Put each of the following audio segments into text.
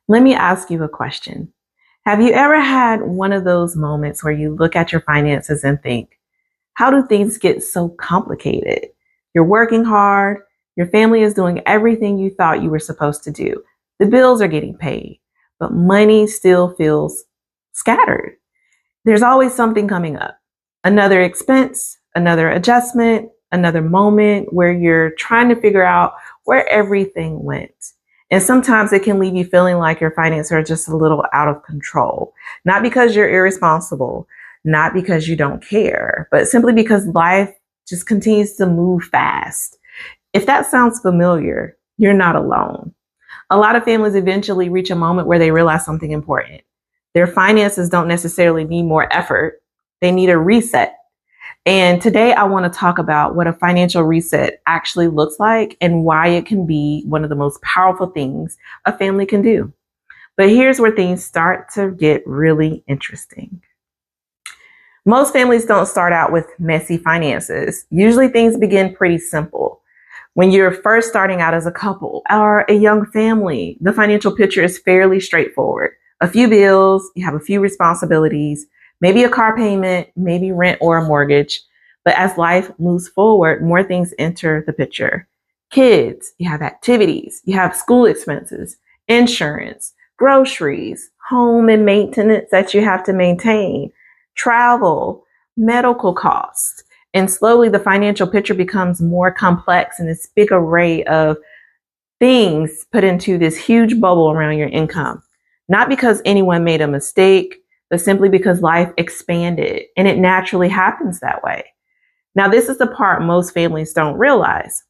Let me ask you a question. Have you ever had one of those moments where you look at your finances and think, how do things get so complicated? You're working hard, your family is doing everything you thought you were supposed to do. The bills are getting paid, but money still feels scattered. There's always something coming up. Another expense, another adjustment, another moment where you're trying to figure out where everything went. And sometimes it can leave you feeling like your finances are just a little out of control. Not because you're irresponsible, not because you don't care, but simply because life just continues to move fast. If that sounds familiar, you're not alone. A lot of families eventually reach a moment where they realize something important. Their finances don't necessarily need more effort, they need a reset. And today I want to talk about what a financial reset actually looks like and why it can be one of the most powerful things a family can do. But here's where things start to get really interesting. Most families don't start out with messy finances. Usually things begin pretty simple. When you're first starting out as a couple or a young family, the financial picture is fairly straightforward. A few bills, you have a few responsibilities, maybe a car payment, maybe rent or a mortgage. But as life moves forward, more things enter the picture. Kids, you have activities, you have school expenses, insurance, groceries, home and maintenance that you have to maintain, travel, medical costs. And slowly the financial picture becomes more complex and this big array of things put into this huge bubble around your income. Not because anyone made a mistake, but simply because life expanded and it naturally happens that way. Now, this is the part most families don't realize.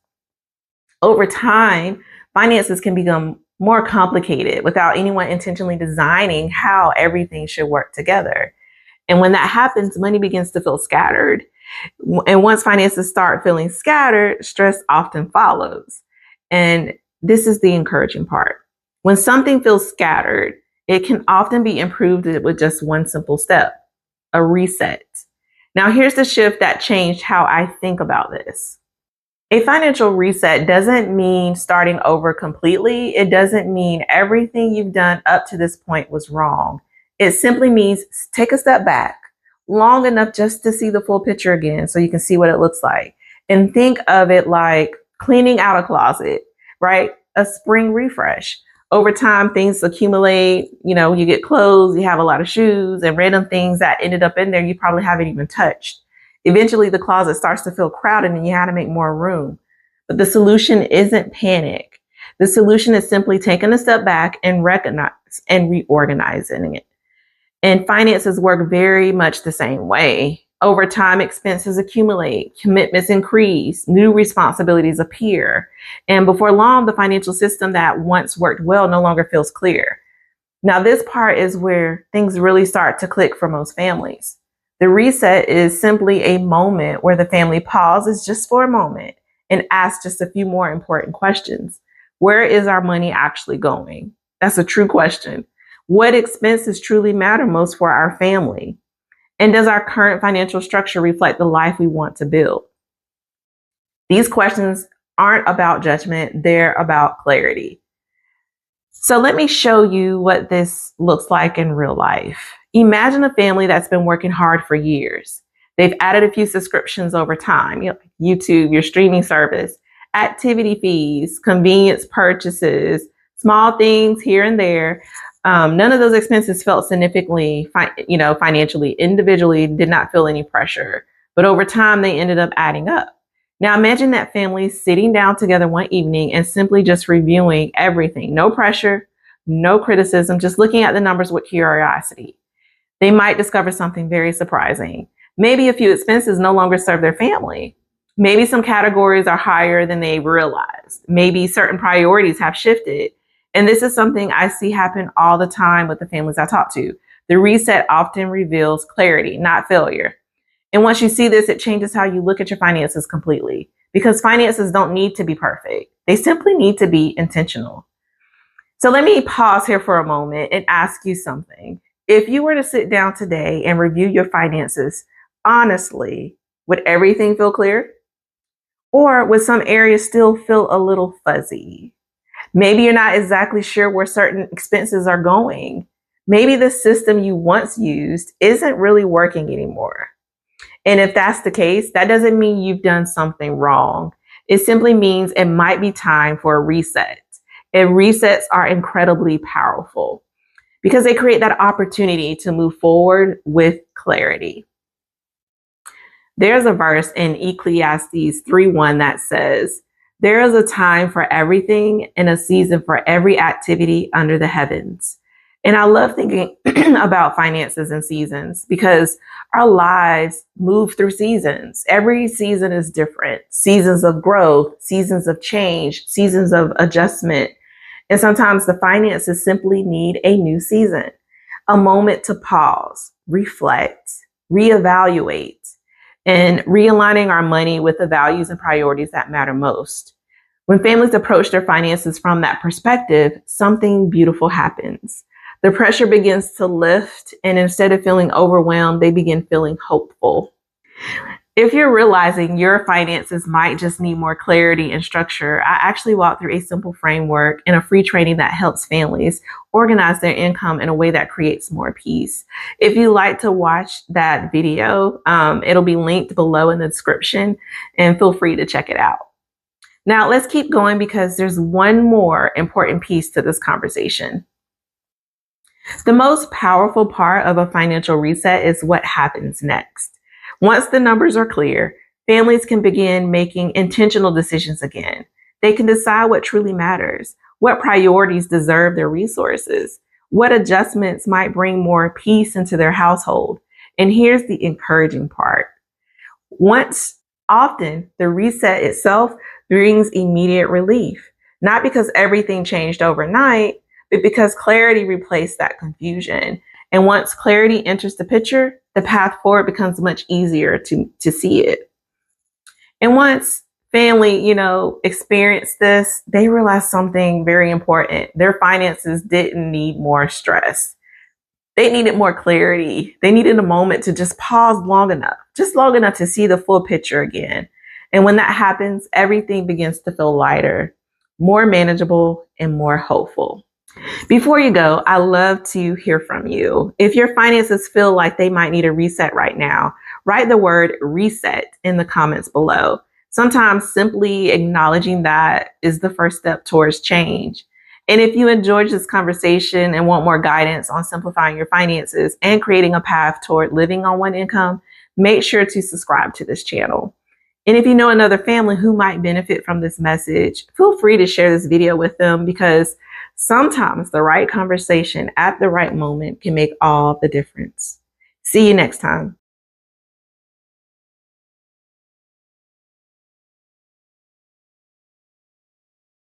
Over time, finances can become more complicated without anyone intentionally designing how everything should work together. And when that happens, money begins to feel scattered. And once finances start feeling scattered, stress often follows. And this is the encouraging part. When something feels scattered, it can often be improved with just one simple step, a reset. Now, here's the shift that changed how I think about this. A financial reset doesn't mean starting over completely. It doesn't mean everything you've done up to this point was wrong. It simply means take a step back long enough just to see the full picture again so you can see what it looks like. And think of it like cleaning out a closet, right? A spring refresh. Over time, things accumulate. You get clothes, you have a lot of shoes and random things that ended up in there you probably haven't even touched. Eventually, the closet starts to feel crowded and you have to make more room. But the solution isn't panic. The solution is simply taking a step back and recognize and reorganizing it. And finances work very much the same way. Over time, expenses accumulate, commitments increase, new responsibilities appear. And before long, the financial system that once worked well no longer feels clear. Now, this part is where things really start to click for most families. The reset is simply a moment where the family pauses just for a moment and asks just a few more important questions. Where is our money actually going? That's a true question. What expenses truly matter most for our family? And does our current financial structure reflect the life we want to build? These questions aren't about judgment, they're about clarity. So let me show you what this looks like in real life. Imagine a family that's been working hard for years. They've added a few subscriptions over time, YouTube, your streaming service, activity fees, convenience purchases, small things here and there. None of those expenses felt significantly, financially, individually, did not feel any pressure. But over time, they ended up adding up. Now imagine that family sitting down together one evening and simply just reviewing everything. No pressure, no criticism, just looking at the numbers with curiosity. They might discover something very surprising. Maybe a few expenses no longer serve their family. Maybe some categories are higher than they realized. Maybe certain priorities have shifted. And this is something I see happen all the time with the families I talk to. The reset often reveals clarity, not failure. And once you see this, it changes how you look at your finances completely, because finances don't need to be perfect. They simply need to be intentional. So let me pause here for a moment and ask you something. If you were to sit down today and review your finances honestly, would everything feel clear? Or would some areas still feel a little fuzzy? Maybe you're not exactly sure where certain expenses are going. Maybe the system you once used isn't really working anymore. And if that's the case, that doesn't mean you've done something wrong. It simply means it might be time for a reset. And resets are incredibly powerful because they create that opportunity to move forward with clarity. There's a verse in Ecclesiastes 3:1 that says, "There is a time for everything and a season for every activity under the heavens." And I love thinking about finances and seasons because our lives move through seasons. Every season is different. Seasons of growth, seasons of change, seasons of adjustment. And sometimes the finances simply need a new season, a moment to pause, reflect, reevaluate, and realigning our money with the values and priorities that matter most. When families approach their finances from that perspective, something beautiful happens. The pressure begins to lift, and instead of feeling overwhelmed, they begin feeling hopeful. If you're realizing your finances might just need more clarity and structure, I actually walk through a simple framework in a free training that helps families organize their income in a way that creates more peace. If you like to watch that video, it'll be linked below in the description, and feel free to check it out. Now, let's keep going because there's one more important piece to this conversation. The most powerful part of a financial reset is what happens next. Once the numbers are clear, families can begin making intentional decisions again. They can decide what truly matters, what priorities deserve their resources, what adjustments might bring more peace into their household. And here's the encouraging part. Often the reset itself brings immediate relief, not because everything changed overnight, but because clarity replaced that confusion. And once clarity enters the picture, the path forward becomes much easier to see it. And once family, experience this, they realize something very important. Their finances didn't need more stress. They needed more clarity. They needed a moment to just pause long enough to see the full picture again. And when that happens, everything begins to feel lighter, more manageable, and more hopeful. Before you go, I love to hear from you. If your finances feel like they might need a reset right now, write the word reset in the comments below. Sometimes simply acknowledging that is the first step towards change. And if you enjoyed this conversation and want more guidance on simplifying your finances and creating a path toward living on one income, make sure to subscribe to this channel. And if you know another family who might benefit from this message, feel free to share this video with them because sometimes the right conversation at the right moment can make all the difference. See you next time.